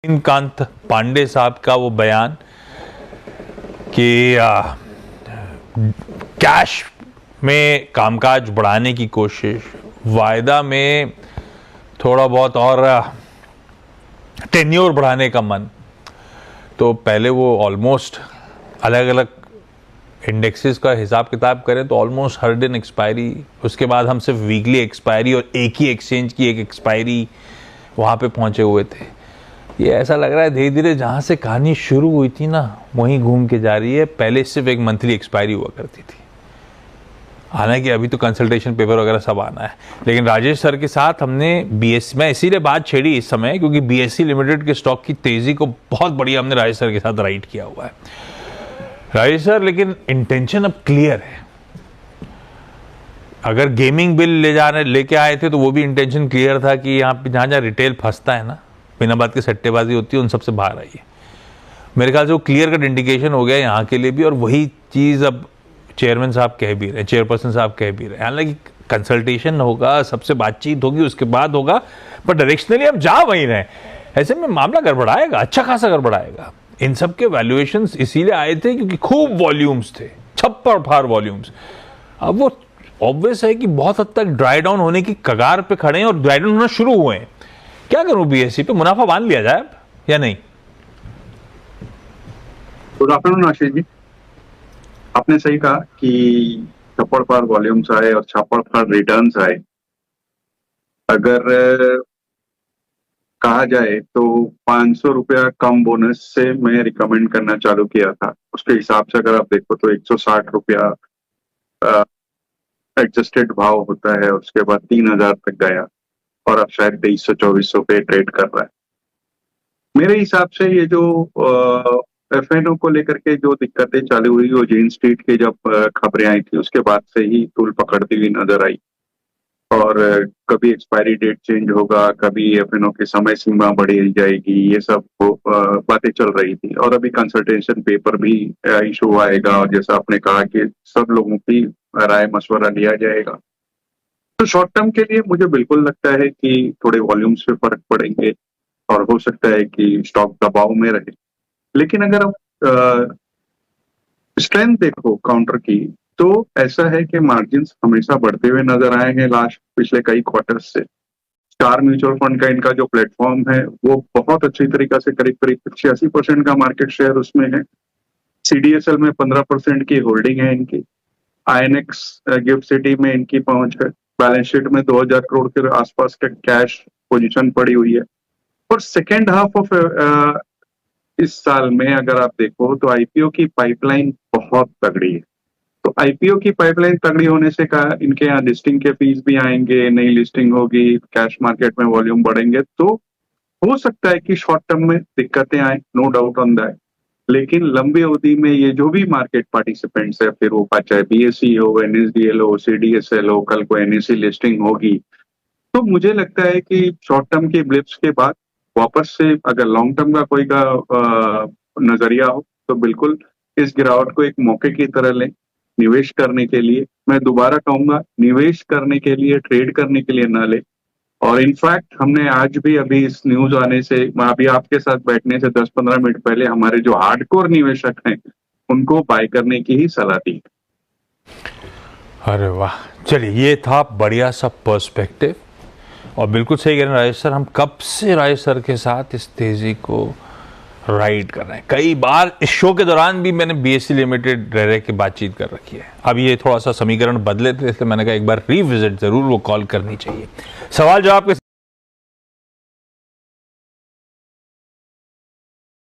कांत पांडे साहब का वो बयान कि कैश में कामकाज बढ़ाने की कोशिश, वायदा में थोड़ा बहुत और टेन्योर बढ़ाने का मन, तो पहले वो ऑलमोस्ट अलग अलग इंडेक्सेस का हिसाब किताब करें तो ऑलमोस्ट हर दिन एक्सपायरी, उसके बाद हम सिर्फ वीकली एक्सपायरी और एक ही एक्सचेंज की एक एक्सपायरी वहाँ पे पहुँचे हुए थे। ये ऐसा लग रहा है धीरे धीरे जहाँ से कहानी शुरू हुई थी ना वहीं घूम के जा रही है। पहले सिर्फ एक मंथली एक्सपायरी हुआ करती थी, हालांकि अभी तो कंसल्टेशन पेपर वगैरह सब आना है। लेकिन राजेश सर के साथ हमने बीएससी, मैं इसीलिए बात छेड़ी इस समय क्योंकि बीएससी लिमिटेड के स्टॉक की तेजी को बहुत बढ़िया हमने राजेश सर के साथ राइड किया हुआ है। राजेश सर, लेकिन इंटेंशन अब क्लियर है। अगर गेमिंग बिल लेके आए थे तो वो भी इंटेंशन क्लियर था कि यहाँ पे जहाँ रिटेल फंसता है ना, बिना बात की सट्टेबाजी होती है, उन सबसे बाहर आइए। मेरे ख्याल से वो क्लियर कट इंडिकेशन हो गया यहाँ के लिए भी, और वही चीज़ अब चेयरमैन साहब कह भी रहे, चेयरपर्सन साहब कह भी रहे। हालांकि कंसल्टेशन होगा, सबसे बातचीत होगी, उसके बाद होगा, पर डायरेक्शनली हम जा वहीं रहे। ऐसे में मामला गड़बड़ाएगा, अच्छा खासा गड़बड़ाएगा। इन सब के वैल्यूएशंस इसीलिए आए थे क्योंकि खूब वॉल्यूम्स थे, छप्पर फार वॉल्यूम्स। अब वो ऑब्वियस है कि बहुत हद तक ड्राई डाउन होने की कगार पे खड़े हैं और ड्राई डाउन होना शुरू हुए हैं। क्या करूं, बीएससी पे मुनाफा बांध लिया जाए अब या नहीं? गुड आफ्टरनून आशीष जी, आपने सही कहा कि छप्पड़ फार वॉल्यूम्स आए और छप्पड़ फार रिटर्न्स आए। अगर कहा जाए तो 500 रुपया कम बोनस से मैं रिकमेंड करना चालू किया था। उसके हिसाब से अगर आप देखो तो 160 रुपया एडजस्टेड भाव होता है, उसके बाद 3000 तक गया और अब शायद 2300-2400 पे ट्रेड कर रहा है। मेरे हिसाब से ये जो एफएनओ को लेकर के जो दिक्कतें चालू हुई वो जेन स्ट्रीट के जब खबरें आई थी उसके बाद से ही तूल पकड़ती हुई नजर आई। और कभी एक्सपायरी डेट चेंज होगा, कभी एफएनओ की समय सीमा बढ़ी जाएगी, ये सब बातें चल रही थी। और अभी कंसल्टेशन पेपर भी इशू आएगा और जैसा आपने कहा कि सब लोगों की राय मशवरा लिया जाएगा। तो शॉर्ट टर्म के लिए मुझे बिल्कुल लगता है कि थोड़े वॉल्यूम्स पे फर्क पड़ेंगे और हो सकता है कि स्टॉक दबाव में रहे। लेकिन अगर आप स्ट्रेंथ देखो काउंटर की तो ऐसा है कि मार्जिन्स हमेशा बढ़ते हुए नजर आए हैं लास्ट पिछले कई क्वार्टर्स से। स्टार म्यूचुअल फंड का इनका जो प्लेटफॉर्म है वो बहुत अच्छी तरीका से करीब करीब 86% का मार्केट शेयर उसमें है। सीडीएसएल में 15% की होल्डिंग है इनकी। आईएनएक्स गिफ्ट सिटी में इनकी पहुंच है। बैलेंस शीट में 2000 करोड़ के आसपास का कैश पोजीशन पड़ी हुई है। और सेकेंड हाफ ऑफ इस साल में अगर आप देखो तो आईपीओ की पाइपलाइन बहुत तगड़ी है। तो आईपीओ की पाइपलाइन तगड़ी होने से कहा इनके यहाँ लिस्टिंग के फीस भी आएंगे, नई लिस्टिंग होगी, कैश मार्केट में वॉल्यूम बढ़ेंगे, तो हो सकता है कि शॉर्ट टर्म में दिक्कतें आए, नो डाउट ऑन दैट। लेकिन लंबी अवधि में ये जो भी मार्केट पार्टिसिपेंट्स है, फिर वो चाहे बीएसई हो, एनएसडीएल हो, सीडीएसएल हो, कल को एनएससी लिस्टिंग होगी, तो मुझे लगता है कि शॉर्ट टर्म के ब्लिप्स के बाद वापस से अगर लॉन्ग टर्म का कोई का नजरिया हो तो बिल्कुल इस गिरावट को एक मौके की तरह लें निवेश करने के लिए। मैं दोबारा कहूंगा, निवेश करने के लिए, ट्रेड करने के लिए ना ले। और इनफैक्ट हमने आज भी अभी इस न्यूज आने से, अभी आपके साथ बैठने से 10-15 मिनट पहले हमारे जो हार्डकोर निवेशक हैं उनको बाय करने की ही सलाह दी। अरे वाह, चलिए ये था बढ़िया सा पर्सपेक्टिव और बिल्कुल सही कह रहे हैं राजेश सर। हम कब से राजेश सर के साथ इस तेजी को राइड कर रहे हैं। कई बार इस शो के दौरान भी मैंने बीएससी लिमिटेड रह के बातचीत कर रखी है। अब ये थोड़ा सा समीकरण बदले थे इसलिए मैंने कहा एक बार रिविजिट जरूर वो कॉल करनी चाहिए। सवाल जवाब के